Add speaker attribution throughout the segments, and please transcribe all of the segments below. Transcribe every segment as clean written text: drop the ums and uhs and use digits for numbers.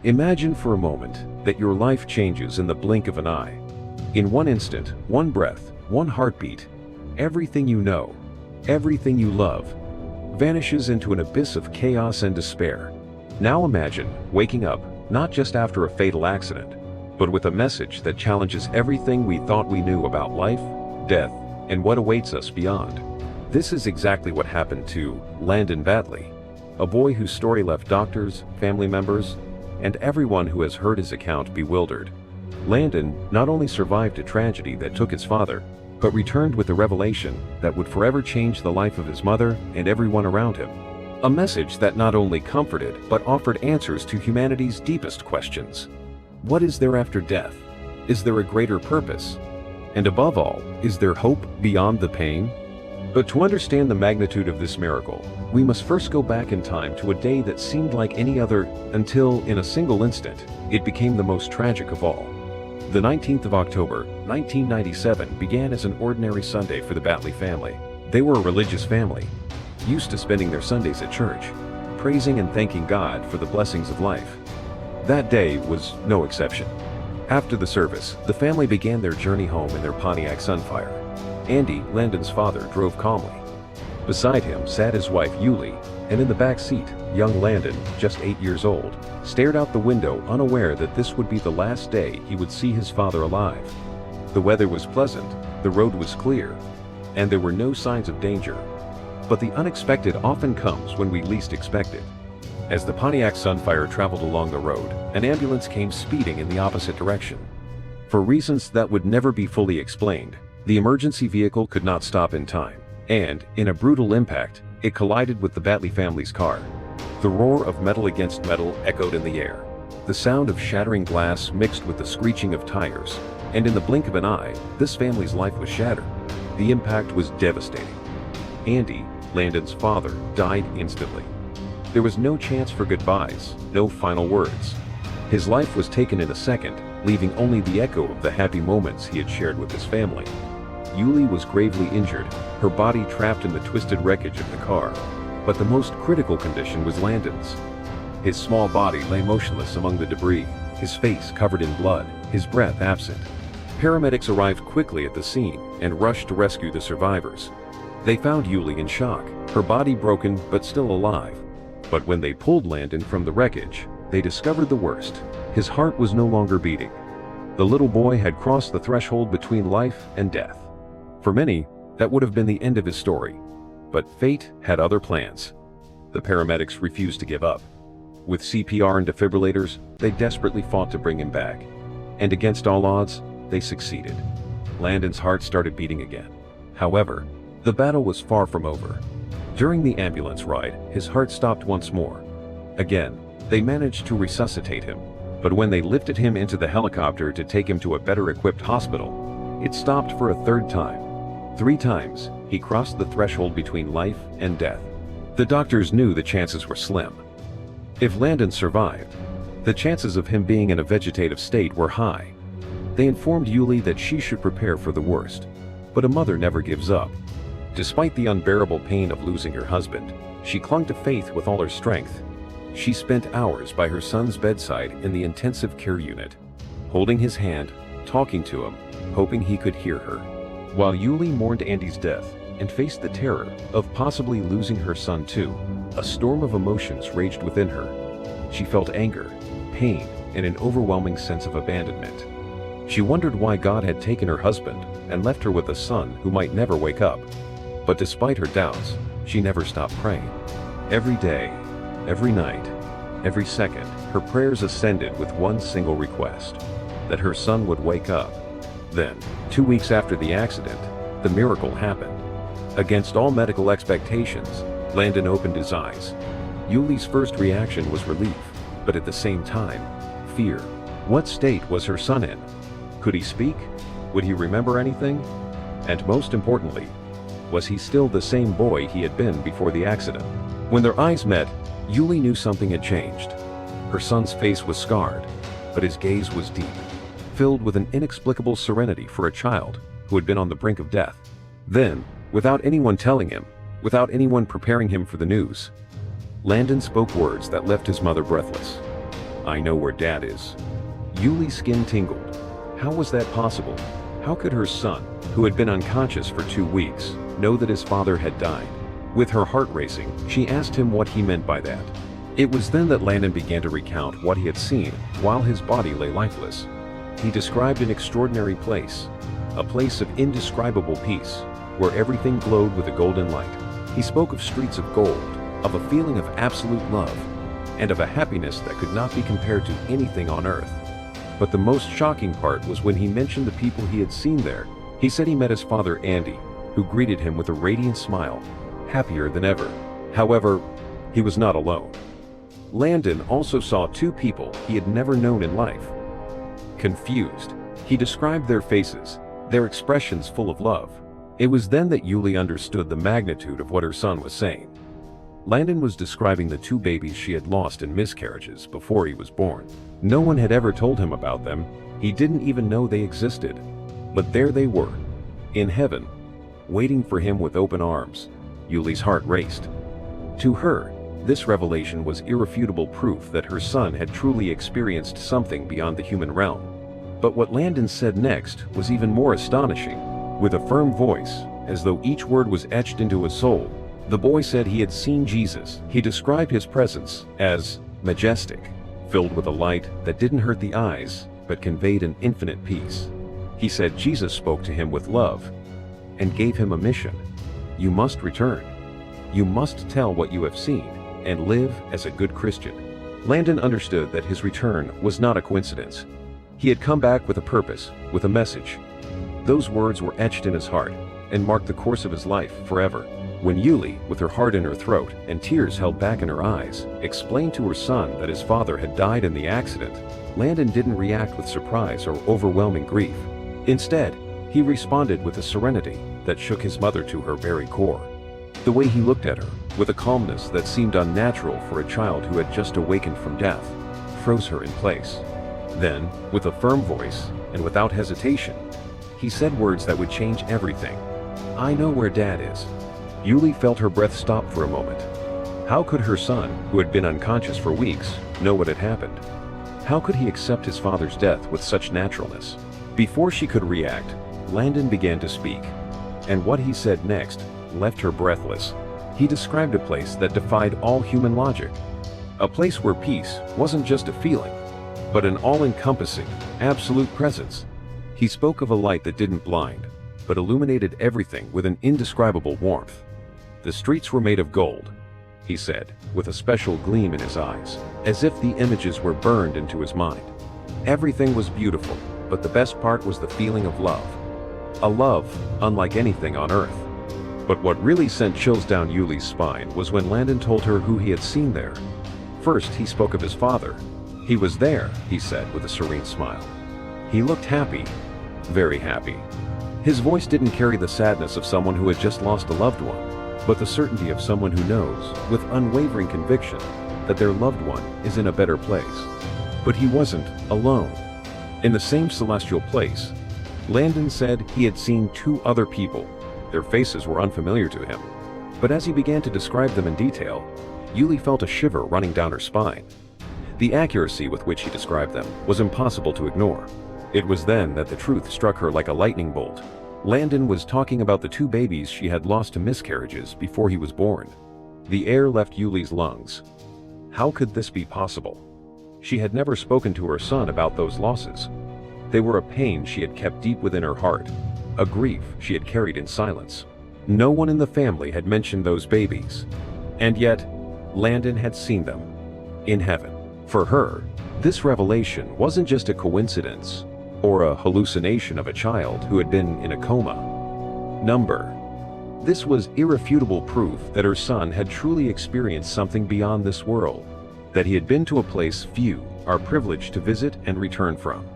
Speaker 1: Imagine for a moment that your life changes in the blink of an eye. In one instant, one breath, one heartbeat, everything you know, everything you love, vanishes into an abyss of chaos and despair. Now imagine waking up, not just after a fatal accident, but with a message that challenges everything we thought we knew about life, death, and what awaits us beyond. This is exactly what happened to Landon Batley, a boy whose story left doctors, family members, and everyone who has heard his account bewildered. Landon not only survived a tragedy that took his father, but returned with a revelation that would forever change the life of his mother and everyone around him. A message that not only comforted but offered answers to humanity's deepest questions. What is there after death? Is there a greater purpose? And above all, is there hope beyond the pain? But to understand the magnitude of this miracle, we must first go back in time to a day that seemed like any other until, in a single instant, it became the most tragic of all. The 19th of October, 1997 began as an ordinary Sunday for the Batley family. They were a religious family, used to spending their Sundays at church, praising and thanking God for the blessings of life. That day was no exception. After the service, the family began their journey home in their Pontiac Sunfire. Andy, Landon's father, drove calmly. Beside him sat his wife Yuli, and in the back seat, young Landon, just 8 years old, stared out the window unaware that this would be the last day he would see his father alive. The weather was pleasant, the road was clear, and there were no signs of danger. But the unexpected often comes when we least expect it. As the Pontiac Sunfire traveled along the road, an ambulance came speeding in the opposite direction. For reasons that would never be fully explained, the emergency vehicle could not stop in time, and, in a brutal impact, it collided with the Batley family's car. The roar of metal against metal echoed in the air. The sound of shattering glass mixed with the screeching of tires, and in the blink of an eye, this family's life was shattered. The impact was devastating. Andy, Landon's father, died instantly. There was no chance for goodbyes, no final words. His life was taken in a second, leaving only the echo of the happy moments he had shared with his family. Yuli was gravely injured, her body trapped in the twisted wreckage of the car. But the most critical condition was Landon's. His small body lay motionless among the debris, his face covered in blood, his breath absent. Paramedics arrived quickly at the scene and rushed to rescue the survivors. They found Yuli in shock, her body broken but still alive. But when they pulled Landon from the wreckage, they discovered the worst. His heart was no longer beating. The little boy had crossed the threshold between life and death. For many, that would have been the end of his story. But fate had other plans. The paramedics refused to give up. With CPR and defibrillators, they desperately fought to bring him back. And against all odds, they succeeded. Landon's heart started beating again. However, the battle was far from over. During the ambulance ride, his heart stopped once more. Again, they managed to resuscitate him. But when they lifted him into the helicopter to take him to a better equipped hospital, it stopped for a third time. 3 times, he crossed the threshold between life and death. The doctors knew the chances were slim. If Landon survived, the chances of him being in a vegetative state were high. They informed Yuli that she should prepare for the worst. But a mother never gives up. Despite the unbearable pain of losing her husband, she clung to faith with all her strength. She spent hours by her son's bedside in the intensive care unit, holding his hand, talking to him, hoping he could hear her. While Yuli mourned Andy's death and faced the terror of possibly losing her son too, a storm of emotions raged within her. She felt anger, pain, and an overwhelming sense of abandonment. She wondered why God had taken her husband and left her with a son who might never wake up. But despite her doubts, she never stopped praying. Every day, every night, every second, her prayers ascended with one single request: that her son would wake up. Then, 2 weeks after the accident, the miracle happened. Against all medical expectations, Landon opened his eyes. Yuli's first reaction was relief, but at the same time, fear. What state was her son in? Could he speak? Would he remember anything? And most importantly, was he still the same boy he had been before the accident? When their eyes met, Yuli knew something had changed. Her son's face was scarred, but his gaze was deep, filled with an inexplicable serenity for a child who had been on the brink of death. Then, without anyone telling him, without anyone preparing him for the news, Landon spoke words that left his mother breathless. I know where Dad is. Yuli's skin tingled. How was that possible? How could her son, who had been unconscious for 2 weeks, know that his father had died? With her heart racing, she asked him what he meant by that. It was then that Landon began to recount what he had seen while his body lay lifeless. He described an extraordinary place, a place of indescribable peace, where everything glowed with a golden light. He spoke of streets of gold, of a feeling of absolute love, and of a happiness that could not be compared to anything on earth. But the most shocking part was when he mentioned the people he had seen there. He said he met his father Andy, who greeted him with a radiant smile, happier than ever. However, he was not alone. Landon also saw 2 people he had never known in life. Confused, he described their faces, their expressions full of love. It was then that Yuli understood the magnitude of what her son was saying. Landon was describing the 2 babies she had lost in miscarriages before he was born. No one had ever told him about them. He didn't even know they existed. But there they were, in heaven, waiting for him with open arms. Yuli's heart raced. To her, this revelation was irrefutable proof that her son had truly experienced something beyond the human realm. But what Landon said next was even more astonishing. With a firm voice, as though each word was etched into his soul, the boy said he had seen Jesus. He described his presence as majestic, filled with a light that didn't hurt the eyes, but conveyed an infinite peace. He said Jesus spoke to him with love and gave him a mission. You must return. You must tell what you have seen and live as a good Christian. Landon understood that his return was not a coincidence. He had come back with a purpose, with a message. Those words were etched in his heart and marked the course of his life forever. When Yuli, with her heart in her throat and tears held back in her eyes, explained to her son that his father had died in the accident, Landon didn't react with surprise or overwhelming grief. Instead, he responded with a serenity that shook his mother to her very core. The way he looked at her, with a calmness that seemed unnatural for a child who had just awakened from death, froze her in place. Then, with a firm voice, and without hesitation, he said words that would change everything. I know where Dad is. Yuli felt her breath stop for a moment. How could her son, who had been unconscious for weeks, know what had happened? How could he accept his father's death with such naturalness? Before she could react, Landon began to speak, and what he said next left her breathless. He described a place that defied all human logic. A place where peace wasn't just a feeling, but an all-encompassing, absolute presence. He spoke of a light that didn't blind, but illuminated everything with an indescribable warmth. The streets were made of gold, he said, with a special gleam in his eyes, as if the images were burned into his mind. Everything was beautiful, but the best part was the feeling of love. A love unlike anything on earth. But what really sent chills down Yuli's spine was when Landon told her who he had seen there. First, he spoke of his father. He was there, he said with a serene smile. He looked happy, very happy. His voice didn't carry the sadness of someone who had just lost a loved one, but the certainty of someone who knows, with unwavering conviction, that their loved one is in a better place. But he wasn't alone. In the same celestial place, Landon said he had seen 2 other people. Their faces were unfamiliar to him, but as he began to describe them in detail, Yuli felt a shiver running down her spine. The accuracy with which he described them was impossible to ignore. It was then that the truth struck her like a lightning bolt. Landon was talking about the 2 babies she had lost to miscarriages before he was born. The air left Yuli's lungs. How could this be possible? She had never spoken to her son about those losses. They were a pain she had kept deep within her heart, a grief she had carried in silence. No one in the family had mentioned those babies. And yet, Landon had seen them. In heaven. For her, this revelation wasn't just a coincidence, or a hallucination of a child who had been in a coma. This was irrefutable proof that her son had truly experienced something beyond this world, that he had been to a place few are privileged to visit and return from.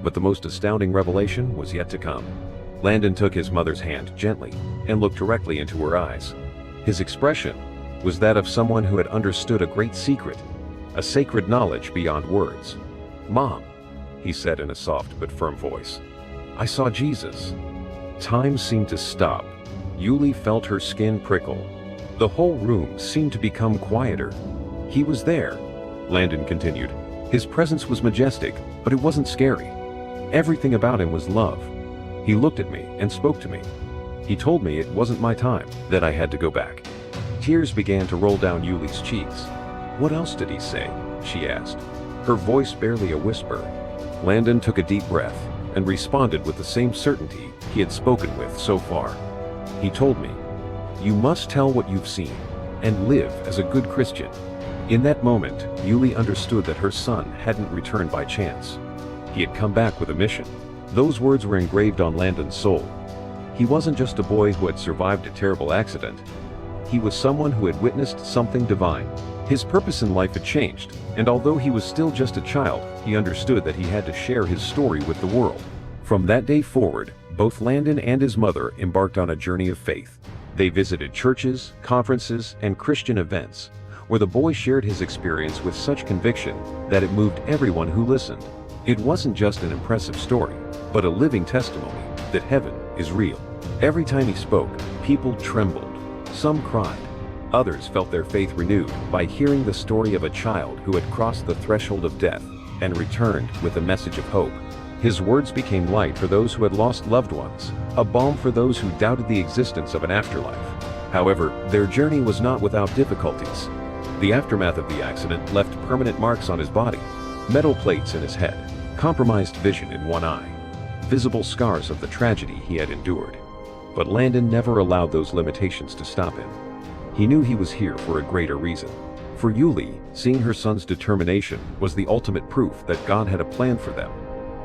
Speaker 1: But the most astounding revelation was yet to come. Landon took his mother's hand gently and looked directly into her eyes. His expression was that of someone who had understood a great secret, a sacred knowledge beyond words. Mom, he said in a soft but firm voice, I saw Jesus. Time seemed to stop. Yuli felt her skin prickle. The whole room seemed to become quieter. He was there, Landon continued, His presence was majestic, but it wasn't scary. Everything about him was love. He looked at me and spoke to me. He told me it wasn't my time, that I had to go back. Tears began to roll down Yuli's cheeks. "What else did he say?" she asked, her voice barely a whisper. Landon took a deep breath and responded with the same certainty he had spoken with so far. He told me, "You must tell what you've seen and live as a good Christian." In that moment, Yuli understood that her son hadn't returned by chance. He had come back with a mission. Those words were engraved on Landon's soul. He wasn't just a boy who had survived a terrible accident. He was someone who had witnessed something divine. His purpose in life had changed, and although he was still just a child, he understood that he had to share his story with the world. From that day forward, both Landon and his mother embarked on a journey of faith. They visited churches, conferences, and Christian events, where the boy shared his experience with such conviction that it moved everyone who listened. It wasn't just an impressive story, but a living testimony that heaven is real. Every time he spoke, people trembled. Some cried. Others felt their faith renewed by hearing the story of a child who had crossed the threshold of death and returned with a message of hope. His words became light for those who had lost loved ones, a balm for those who doubted the existence of an afterlife. However, their journey was not without difficulties. The aftermath of the accident left permanent marks on his body, metal plates in his head, compromised vision in one eye, visible scars of the tragedy he had endured. But Landon never allowed those limitations to stop him. He knew he was here for a greater reason. For Yuli, seeing her son's determination was the ultimate proof that God had a plan for them.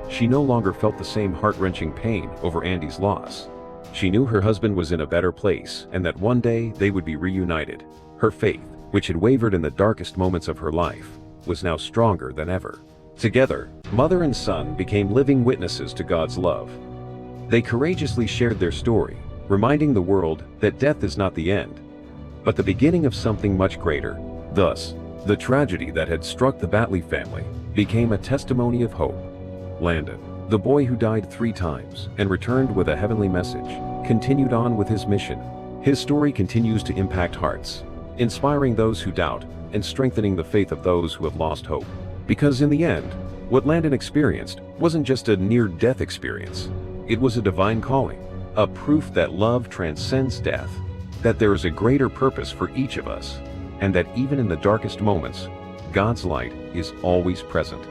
Speaker 1: She no longer felt the same heart-wrenching pain over Andy's loss. She knew her husband was in a better place and that one day they would be reunited. Her faith, which had wavered in the darkest moments of her life, was now stronger than ever. Together, mother and son became living witnesses to God's love. They courageously shared their story, reminding the world that death is not the end, but the beginning of something much greater. Thus, the tragedy that had struck the Batley family became a testimony of hope. Landon, the boy who died 3 times and returned with a heavenly message, continued on with his mission. His story continues to impact hearts, inspiring those who doubt and strengthening the faith of those who have lost hope. Because in the end, what Landon experienced wasn't just a near-death experience. It was a divine calling, a proof that love transcends death, that there is a greater purpose for each of us, and that even in the darkest moments, God's light is always present.